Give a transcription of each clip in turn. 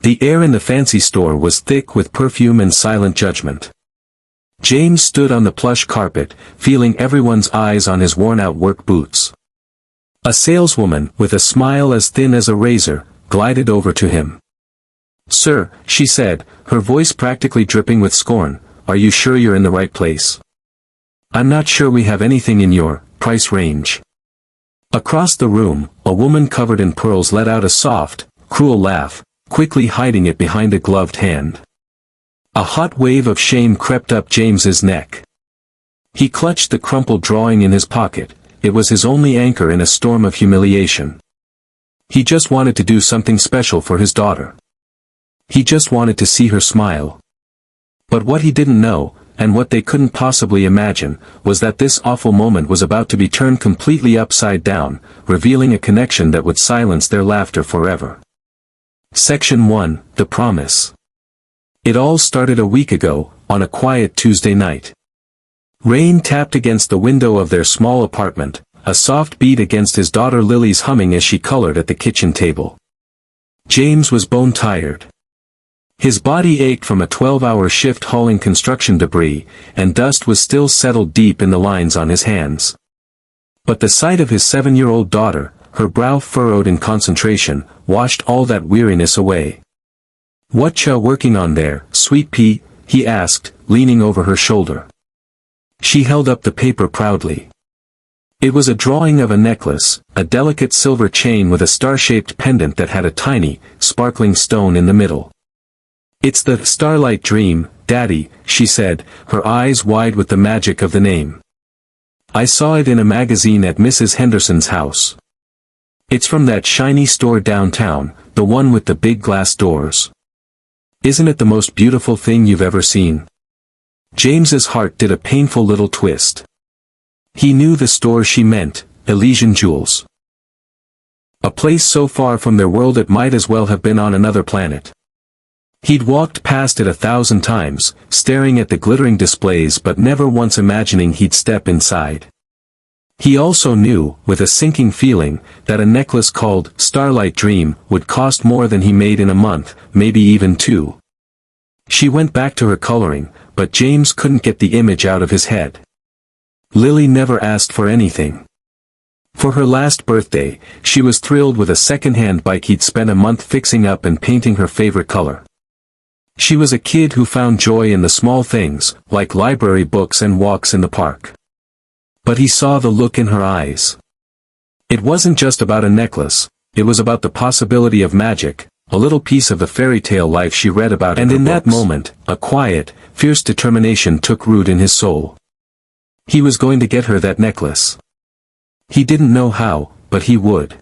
The air in the fancy store was thick with perfume and silent judgment. James stood on the plush carpet, feeling everyone's eyes on his worn-out work boots. A saleswoman, with a smile as thin as a razor, glided over to him. "Sir," she said, her voice practically dripping with scorn, "are you sure you're in the right place? I'm not sure we have anything in your price range." Across the room, a woman covered in pearls let out a soft, cruel laugh, quickly hiding it behind a gloved hand. A hot wave of shame crept up James's neck. He clutched the crumpled drawing in his pocket. It was his only anchor in a storm of humiliation. He just wanted to do something special for his daughter. He just wanted to see her smile. But what he didn't know, and what they couldn't possibly imagine, was that this awful moment was about to be turned completely upside down, revealing a connection that would silence their laughter forever. Section 1, The Promise. It all started a week ago, on a quiet Tuesday night. Rain tapped against the window of their small apartment, a soft beat against his daughter Lily's humming as she colored at the kitchen table. James was bone-tired. His body ached from a 12-hour shift hauling construction debris, and dust was still settled deep in the lines on his hands. But the sight of his 7-year-old daughter, her brow furrowed in concentration, washed all that weariness away. "What you working on there, sweet pea?" he asked, leaning over her shoulder. She held up the paper proudly. It was a drawing of a necklace, a delicate silver chain with a star-shaped pendant that had a tiny, sparkling stone in the middle. "It's the Starlight Dream, Daddy," she said, her eyes wide with the magic of the name. "I saw it in a magazine at Mrs. Henderson's house. It's from that shiny store downtown, the one with the big glass doors. Isn't it the most beautiful thing you've ever seen?" James's heart did a painful little twist. He knew the store she meant, Elysian Jewels. A place so far from their world it might as well have been on another planet. He'd walked past it 1,000 times, staring at the glittering displays but never once imagining he'd step inside. He also knew, with a sinking feeling, that a necklace called Starlight Dream would cost more than he made in a month, maybe even 2. She went back to her coloring, but James couldn't get the image out of his head. Lily never asked for anything. For her last birthday, she was thrilled with a second-hand bike he'd spent a month fixing up and painting her favorite color. She was a kid who found joy in the small things, like library books and walks in the park. But he saw the look in her eyes. It wasn't just about a necklace, it was about the possibility of magic, a little piece of the fairy tale life she read about in her books. And in that moment, a quiet, fierce determination took root in his soul. He was going to get her that necklace. He didn't know how, but he would.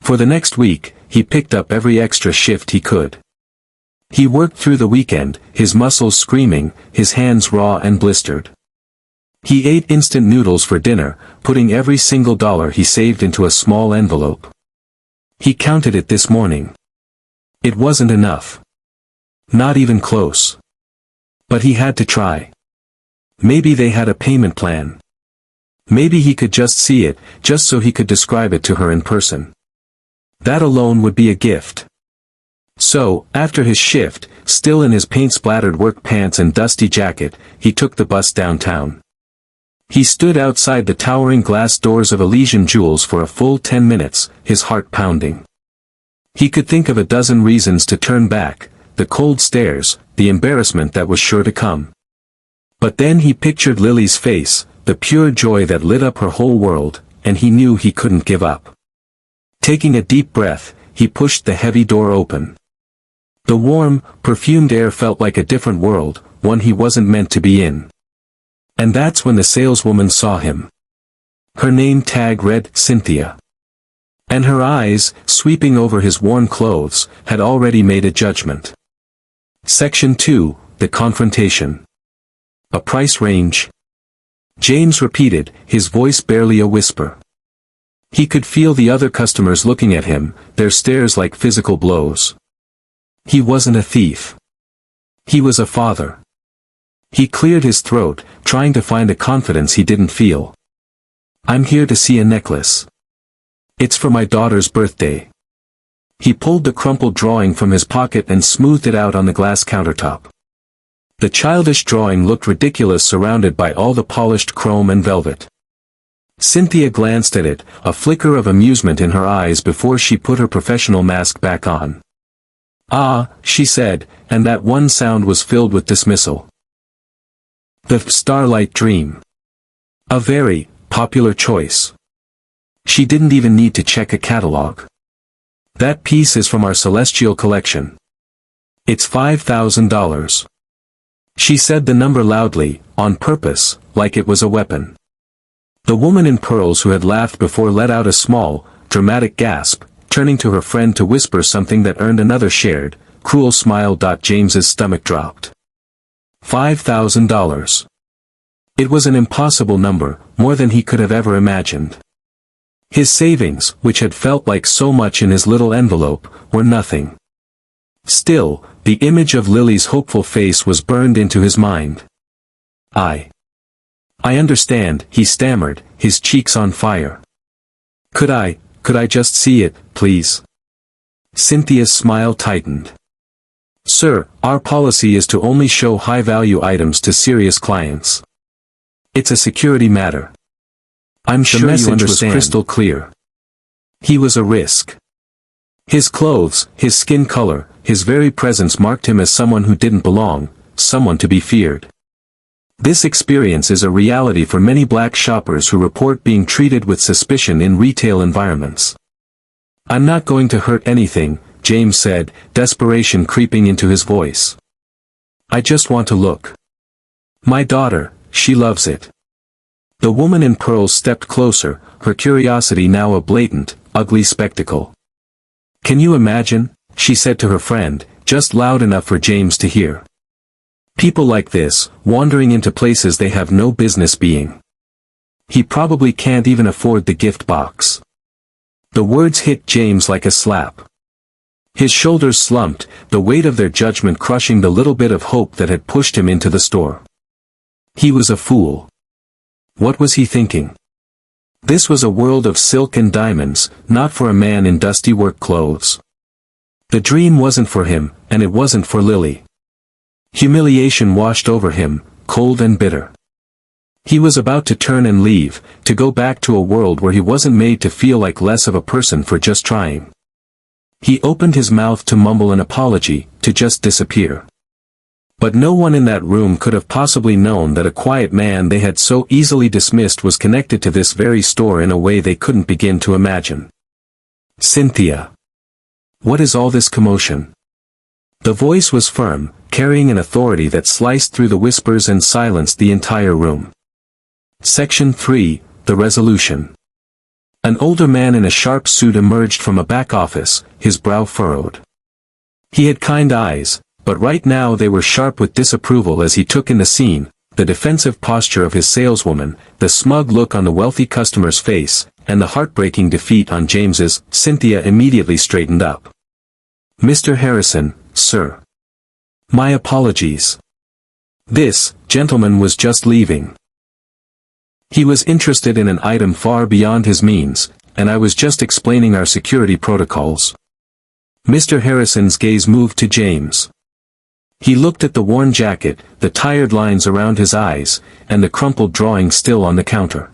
For the next week, he picked up every extra shift he could. He worked through the weekend, his muscles screaming, his hands raw and blistered. He ate instant noodles for dinner, putting every single dollar he saved into a small envelope. He counted it this morning. It wasn't enough. Not even close. But he had to try. Maybe they had a payment plan. Maybe he could just see it, just so he could describe it to her in person. That alone would be a gift. So, after his shift, still in his paint-splattered work pants and dusty jacket, he took the bus downtown. He stood outside the towering glass doors of Elysian Jewels for a full 10 minutes, his heart pounding. He could think of a dozen reasons to turn back, the cold stares, the embarrassment that was sure to come. But then he pictured Lily's face, the pure joy that lit up her whole world, and he knew he couldn't give up. Taking a deep breath, he pushed the heavy door open. The warm, perfumed air felt like a different world, one he wasn't meant to be in. And that's when the saleswoman saw him. Her name tag read Cynthia. And her eyes, sweeping over his worn clothes, had already made a judgment. Section 2, The Confrontation. A price range? James repeated, his voice barely a whisper. He could feel the other customers looking at him, their stares like physical blows. He wasn't a thief. He was a father. He cleared his throat, trying to find a confidence he didn't feel. "I'm here to see a necklace. It's for my daughter's birthday." He pulled the crumpled drawing from his pocket and smoothed it out on the glass countertop. The childish drawing looked ridiculous surrounded by all the polished chrome and velvet. Cynthia glanced at it, a flicker of amusement in her eyes before she put her professional mask back on. "Ah," she said, and that one sound was filled with dismissal. "The Starlight Dream. A very popular choice." She didn't even need to check a catalog. "That piece is from our Celestial collection. It's $5,000. She said the number loudly, on purpose, like it was a weapon. The woman in pearls who had laughed before let out a small, dramatic gasp, turning to her friend to whisper something that earned another shared, cruel smile. James's stomach dropped. $5,000. It was an impossible number, more than he could have ever imagined. His savings, which had felt like so much in his little envelope, were nothing. Still, the image of Lily's hopeful face was burned into his mind. I understand," he stammered, his cheeks on fire. Could I just see it, please?" Cynthia's smile tightened. "Sir, our policy is to only show high-value items to serious clients. It's a security matter." "I'm sure you understand." The message was crystal clear. He was a risk. His clothes, his skin color, his very presence marked him as someone who didn't belong, someone to be feared. This experience is a reality for many black shoppers who report being treated with suspicion in retail environments. "I'm not going to hurt anything," James said, desperation creeping into his voice. "I just want to look. My daughter, she loves it." The woman in pearls stepped closer, her curiosity now a blatant, ugly spectacle. "Can you imagine?" she said to her friend, just loud enough for James to hear. "People like this, wandering into places they have no business being. He probably can't even afford the gift box." The words hit James like a slap. His shoulders slumped, the weight of their judgment crushing the little bit of hope that had pushed him into the store. He was a fool. What was he thinking? This was a world of silk and diamonds, not for a man in dusty work clothes. The dream wasn't for him, and it wasn't for Lily. Humiliation washed over him, cold and bitter. He was about to turn and leave, to go back to a world where he wasn't made to feel like less of a person for just trying. He opened his mouth to mumble an apology, to just disappear. But no one in that room could have possibly known that a quiet man they had so easily dismissed was connected to this very store in a way they couldn't begin to imagine. "Cynthia. What is all this commotion?" The voice was firm, carrying an authority that sliced through the whispers and silenced the entire room. Section 3, The Resolution. An older man in a sharp suit emerged from a back office, his brow furrowed. He had kind eyes, but right now they were sharp with disapproval as he took in the scene, the defensive posture of his saleswoman, the smug look on the wealthy customer's face, and the heartbreaking defeat on James's. Cynthia immediately straightened up. "Mr. Harrison, sir. My apologies. This gentleman was just leaving. He was interested in an item far beyond his means, and I was just explaining our security protocols." Mr. Harrison's gaze moved to James. He looked at the worn jacket, the tired lines around his eyes, and the crumpled drawing still on the counter.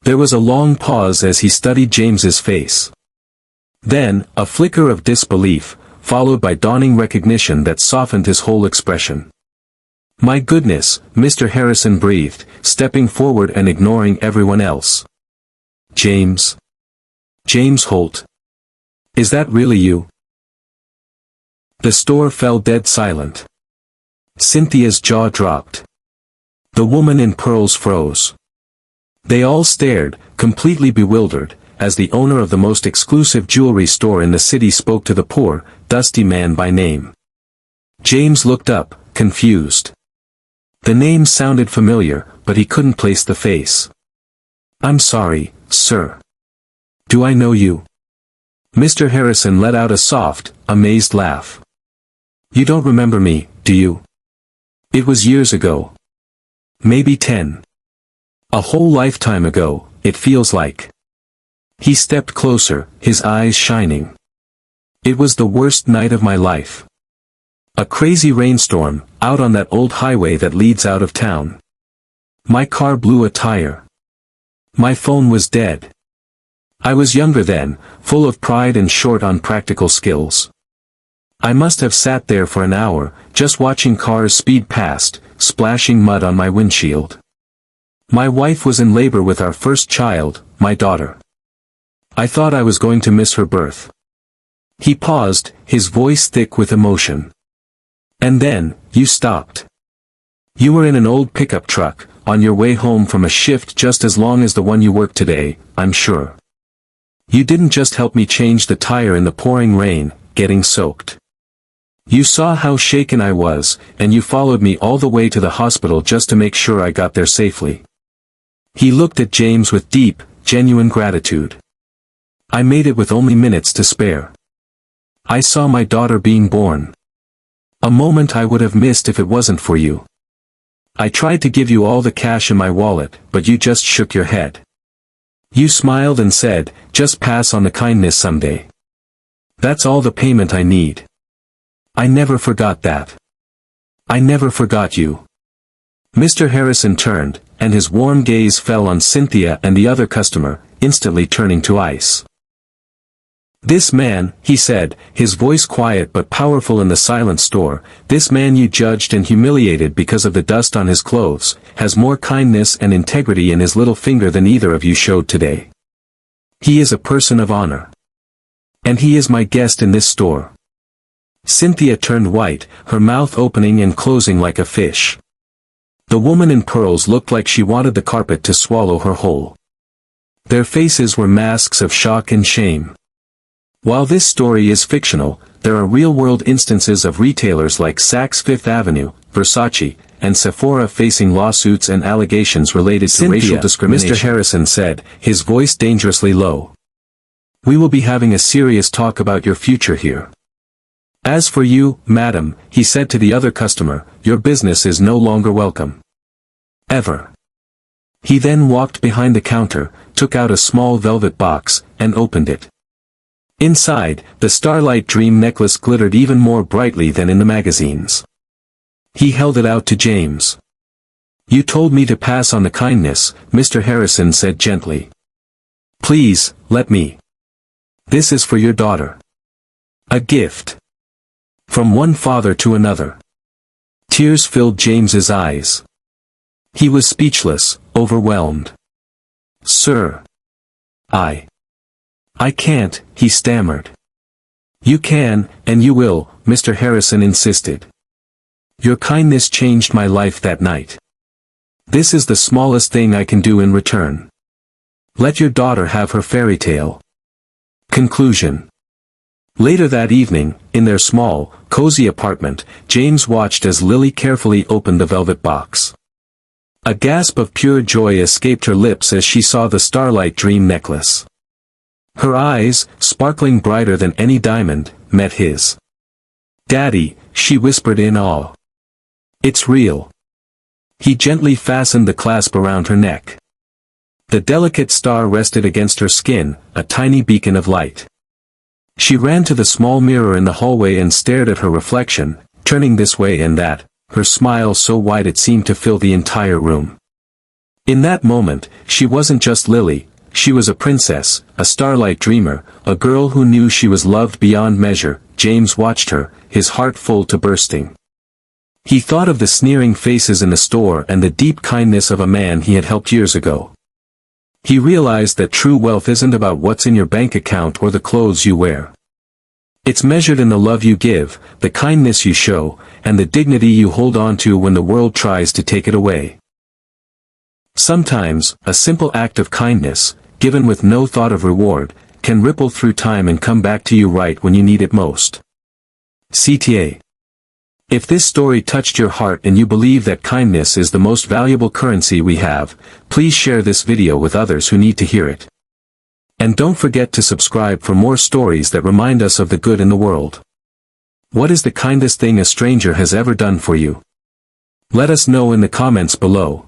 There was a long pause as he studied James's face. Then, a flicker of disbelief, followed by dawning recognition that softened his whole expression. "My goodness," Mr. Harrison breathed, stepping forward and ignoring everyone else. "James. James Holt. Is that really you?" The store fell dead silent. Cynthia's jaw dropped. The woman in pearls froze. They all stared, completely bewildered, as the owner of the most exclusive jewelry store in the city spoke to the poor, dusty man by name. James looked up, confused. The name sounded familiar, but he couldn't place the face. "I'm sorry, sir. Do I know you?" Mr. Harrison let out a soft, amazed laugh. "You don't remember me, do you? It was years ago. Maybe 10. A whole lifetime ago, it feels like." He stepped closer, his eyes shining. It was the worst night of my life. A crazy rainstorm, out on that old highway that leads out of town. My car blew a tire. My phone was dead. I was younger then, full of pride and short on practical skills. I must have sat there for an hour, just watching cars speed past, splashing mud on my windshield. My wife was in labor with our first child, my daughter. I thought I was going to miss her birth. He paused, his voice thick with emotion. And then, you stopped. You were in an old pickup truck, on your way home from a shift just as long as the one you work today, I'm sure. You didn't just help me change the tire in the pouring rain, getting soaked. You saw how shaken I was, and you followed me all the way to the hospital just to make sure I got there safely. He looked at James with deep, genuine gratitude. I made it with only minutes to spare. I saw my daughter being born. A moment I would have missed if it wasn't for you. I tried to give you all the cash in my wallet, but you just shook your head. You smiled and said, just pass on the kindness someday. That's all the payment I need. I never forgot that. I never forgot you. Mr. Harrison turned, and his warm gaze fell on Cynthia and the other customer, instantly turning to ice. This man, he said, his voice quiet but powerful in the silent store, this man you judged and humiliated because of the dust on his clothes, has more kindness and integrity in his little finger than either of you showed today. He is a person of honor. And he is my guest in this store. Cynthia turned white, her mouth opening and closing like a fish. The woman in pearls looked like she wanted the carpet to swallow her whole. Their faces were masks of shock and shame. While this story is fictional, there are real-world instances of retailers like Saks Fifth Avenue, Versace, and Sephora facing lawsuits and allegations related to racial discrimination. Mr. Harrison said, his voice dangerously low. We will be having a serious talk about your future here. As for you, madam, he said to the other customer, your business is no longer welcome. Ever. He then walked behind the counter, took out a small velvet box, and opened it. Inside, the Starlight Dream necklace glittered even more brightly than in the magazines. He held it out to James. You told me to pass on the kindness, Mr. Harrison said gently. Please, let me. This is for your daughter. A gift. From one father to another. Tears filled James's eyes. He was speechless, overwhelmed. Sir. I can't, he stammered. You can, and you will, Mr. Harrison insisted. Your kindness changed my life that night. This is the smallest thing I can do in return. Let your daughter have her fairy tale. Conclusion. Later that evening, in their small, cozy apartment, James watched as Lily carefully opened the velvet box. A gasp of pure joy escaped her lips as she saw the Starlight Dream necklace. Her eyes, sparkling brighter than any diamond, met his. Daddy, she whispered in awe. It's real. He gently fastened the clasp around her neck. The delicate star rested against her skin, a tiny beacon of light. She ran to the small mirror in the hallway and stared at her reflection, turning this way and that, her smile so wide it seemed to fill the entire room. In that moment, she wasn't just Lily. She was a princess, a starlight dreamer, a girl who knew she was loved beyond measure. James watched her, his heart full to bursting. He thought of the sneering faces in the store and the deep kindness of a man he had helped years ago. He realized that true wealth isn't about what's in your bank account or the clothes you wear. It's measured in the love you give, the kindness you show, and the dignity you hold on to when the world tries to take it away. Sometimes, a simple act of kindness, given with no thought of reward, can ripple through time and come back to you right when you need it most. CTA. If this story touched your heart and you believe that kindness is the most valuable currency we have, please share this video with others who need to hear it. And don't forget to subscribe for more stories that remind us of the good in the world. What is the kindest thing a stranger has ever done for you? Let us know in the comments below.